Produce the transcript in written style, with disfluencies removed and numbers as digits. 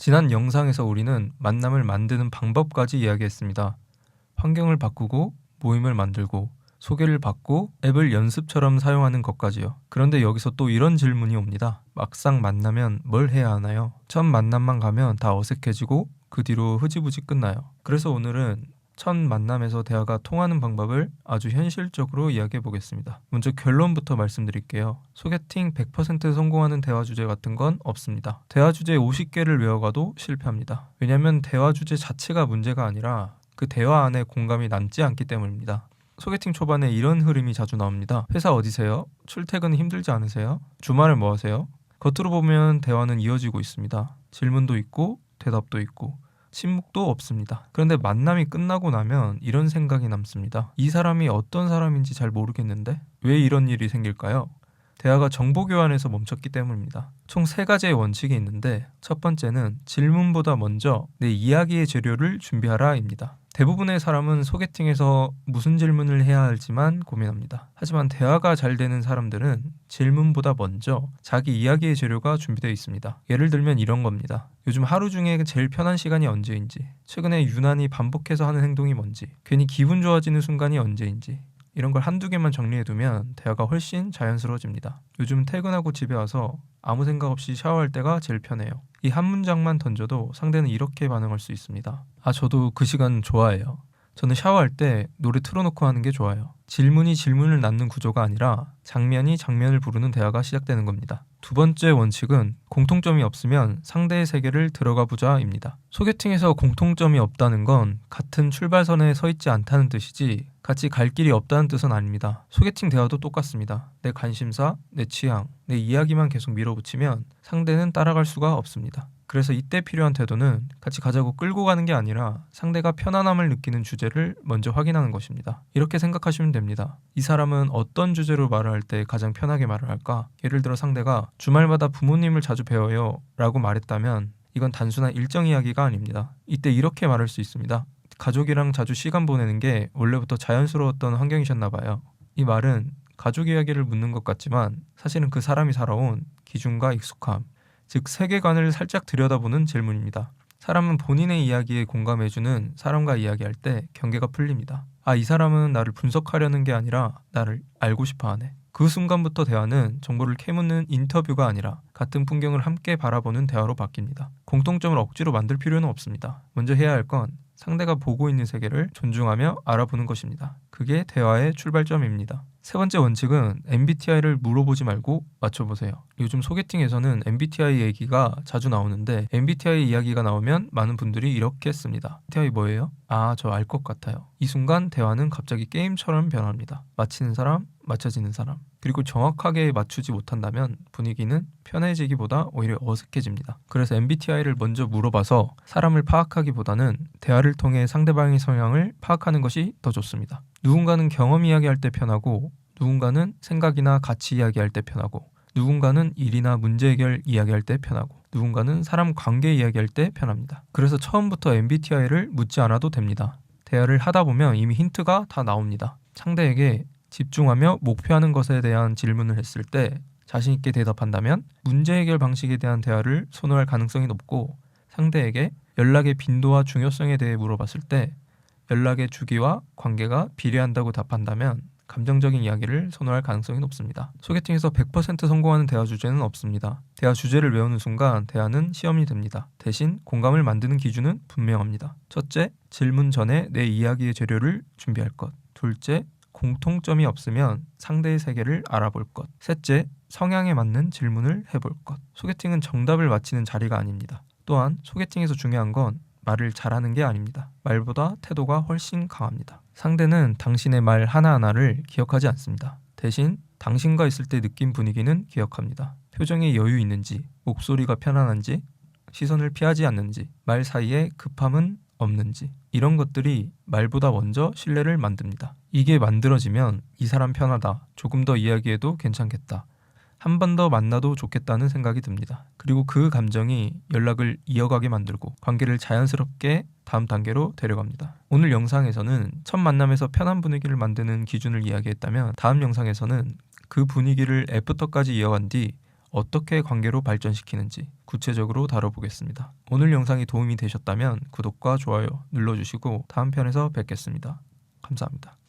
지난 영상에서 우리는 만남을 만드는 방법까지 이야기했습니다. 환경을 바꾸고 모임을 만들고 소개를 받고 앱을 연습처럼 사용하는 것까지요. 그런데 여기서 또 이런 질문이 옵니다. 막상 만나면 뭘 해야 하나요? 첫 만남만 가면 다 어색해지고 그 뒤로 흐지부지 끝나요. 그래서 오늘은 첫 만남에서 대화가 통하는 방법을 아주 현실적으로 이야기해 보겠습니다. 먼저 결론부터 말씀드릴게요. 소개팅 100% 성공하는 대화 주제 같은 건 없습니다. 대화 주제 50개를 외워가도 실패합니다. 왜냐하면 대화 주제 자체가 문제가 아니라 그 대화 안에 공감이 남지 않기 때문입니다. 소개팅 초반에 이런 흐름이 자주 나옵니다. 회사 어디세요? 출퇴근 힘들지 않으세요? 주말에 뭐 하세요? 겉으로 보면 대화는 이어지고 있습니다. 질문도 있고 대답도 있고 침묵도 없습니다. 그런데 만남이 끝나고 나면 이런 생각이 남습니다. 이 사람이 어떤 사람인지 잘 모르겠는데 왜 이런 일이 생길까요? 대화가 정보 교환에서 멈췄기 때문입니다. 총 3가지의 원칙이 있는데 첫 번째는 질문보다 먼저 내 이야기의 재료를 준비하라입니다. 대부분의 사람은 소개팅에서 무슨 질문을 해야 할지만 고민합니다. 하지만 대화가 잘 되는 사람들은 질문보다 먼저 자기 이야기의 재료가 준비되어 있습니다. 예를 들면 이런 겁니다. 요즘 하루 중에 제일 편한 시간이 언제인지, 최근에 유난히 반복해서 하는 행동이 뭔지, 괜히 기분 좋아지는 순간이 언제인지, 이런 걸 한두 개만 정리해두면 대화가 훨씬 자연스러워집니다. 요즘 퇴근하고 집에 와서 아무 생각 없이 샤워할 때가 제일 편해요. 이 한 문장만 던져도 상대는 이렇게 반응할 수 있습니다. 아, 저도 그 시간 좋아해요. 저는 샤워할 때 노래 틀어놓고 하는 게 좋아요. 질문이 질문을 낳는 구조가 아니라 장면이 장면을 부르는 대화가 시작되는 겁니다. 두 번째 원칙은 공통점이 없으면 상대의 세계를 들어가 보자입니다. 소개팅에서 공통점이 없다는 건 같은 출발선에 서 있지 않다는 뜻이지 같이 갈 길이 없다는 뜻은 아닙니다. 소개팅 대화도 똑같습니다. 내 관심사, 내 취향, 내 이야기만 계속 밀어붙이면 상대는 따라갈 수가 없습니다. 그래서 이때 필요한 태도는 같이 가자고 끌고 가는 게 아니라 상대가 편안함을 느끼는 주제를 먼저 확인하는 것입니다. 이렇게 생각하시면 됩니다. 이 사람은 어떤 주제로 말을 할 때 가장 편하게 말을 할까? 예를 들어 상대가 주말마다 부모님을 자주 뵈어요 라고 말했다면 이건 단순한 일정 이야기가 아닙니다. 이때 이렇게 말할 수 있습니다. 가족이랑 자주 시간 보내는 게 원래부터 자연스러웠던 환경이셨나 봐요. 이 말은 가족 이야기를 묻는 것 같지만 사실은 그 사람이 살아온 기준과 익숙함, 즉 세계관을 살짝 들여다보는 질문입니다. 사람은 본인의 이야기에 공감해주는 사람과 이야기할 때 경계가 풀립니다. 아, 이 사람은 나를 분석하려는 게 아니라 나를 알고 싶어 하네. 그 순간부터 대화는 정보를 캐묻는 인터뷰가 아니라 같은 풍경을 함께 바라보는 대화로 바뀝니다. 공통점을 억지로 만들 필요는 없습니다. 먼저 해야 할 건 상대가 보고 있는 세계를 존중하며 알아보는 것입니다. 그게 대화의 출발점입니다. 세 번째 원칙은 MBTI를 물어보지 말고 맞춰보세요. 요즘 소개팅에서는 MBTI 얘기가 자주 나오는데 MBTI 이야기가 나오면 많은 분들이 이렇게 씁니다. MBTI 뭐예요? 아, 저 알 것 같아요. 이 순간 대화는 갑자기 게임처럼 변합니다. 맞히는 사람, 맞춰지는 사람. 그리고 정확하게 맞추지 못한다면 분위기는 편해지기보다 오히려 어색해집니다. 그래서 MBTI를 먼저 물어봐서 사람을 파악하기보다는 대화를 통해 상대방의 성향을 파악하는 것이 더 좋습니다. 누군가는 경험 이야기할 때 편하고 누군가는 생각이나 가치 이야기할 때 편하고 누군가는 일이나 문제 해결 이야기할 때 편하고 누군가는 사람 관계 이야기할 때 편합니다. 그래서 처음부터 MBTI를 묻지 않아도 됩니다. 대화를 하다 보면 이미 힌트가 다 나옵니다. 상대에게 집중하며 목표하는 것에 대한 질문을 했을 때 자신 있게 대답한다면 문제 해결 방식에 대한 대화를 선호할 가능성이 높고 상대에게 연락의 빈도와 중요성에 대해 물어봤을 때 연락의 주기와 관계가 비례한다고 답한다면 감정적인 이야기를 선호할 가능성이 높습니다. 소개팅에서 100% 성공하는 대화 주제는 없습니다. 대화 주제를 외우는 순간 대화는 시험이 됩니다. 대신 공감을 만드는 기준은 분명합니다. 첫째, 질문 전에 내 이야기의 재료를 준비할 것. 둘째, 공통점이 없으면 상대의 세계를 알아볼 것. 셋째, 성향에 맞는 질문을 해볼 것. 소개팅은 정답을 맞히는 자리가 아닙니다. 또한 소개팅에서 중요한 건 말을 잘하는 게 아닙니다. 말보다 태도가 훨씬 강합니다. 상대는 당신의 말 하나하나를 기억하지 않습니다. 대신 당신과 있을 때 느낀 분위기는 기억합니다. 표정에 여유 있는지, 목소리가 편안한지, 시선을 피하지 않는지, 말 사이에 급함은 없는지 이런 것들이 말보다 먼저 신뢰를 만듭니다. 이게 만들어지면 이 사람 편하다, 조금 더 이야기해도 괜찮겠다, 한 번 더 만나도 좋겠다는 생각이 듭니다. 그리고 그 감정이 연락을 이어가게 만들고 관계를 자연스럽게 다음 단계로 데려갑니다. 오늘 영상에서는 첫 만남에서 편한 분위기를 만드는 기준을 이야기했다면 다음 영상에서는 그 분위기를 애프터까지 이어간 뒤 어떻게 관계로 발전시키는지 구체적으로 다뤄보겠습니다. 오늘 영상이 도움이 되셨다면 구독과 좋아요 눌러주시고 다음 편에서 뵙겠습니다. 감사합니다.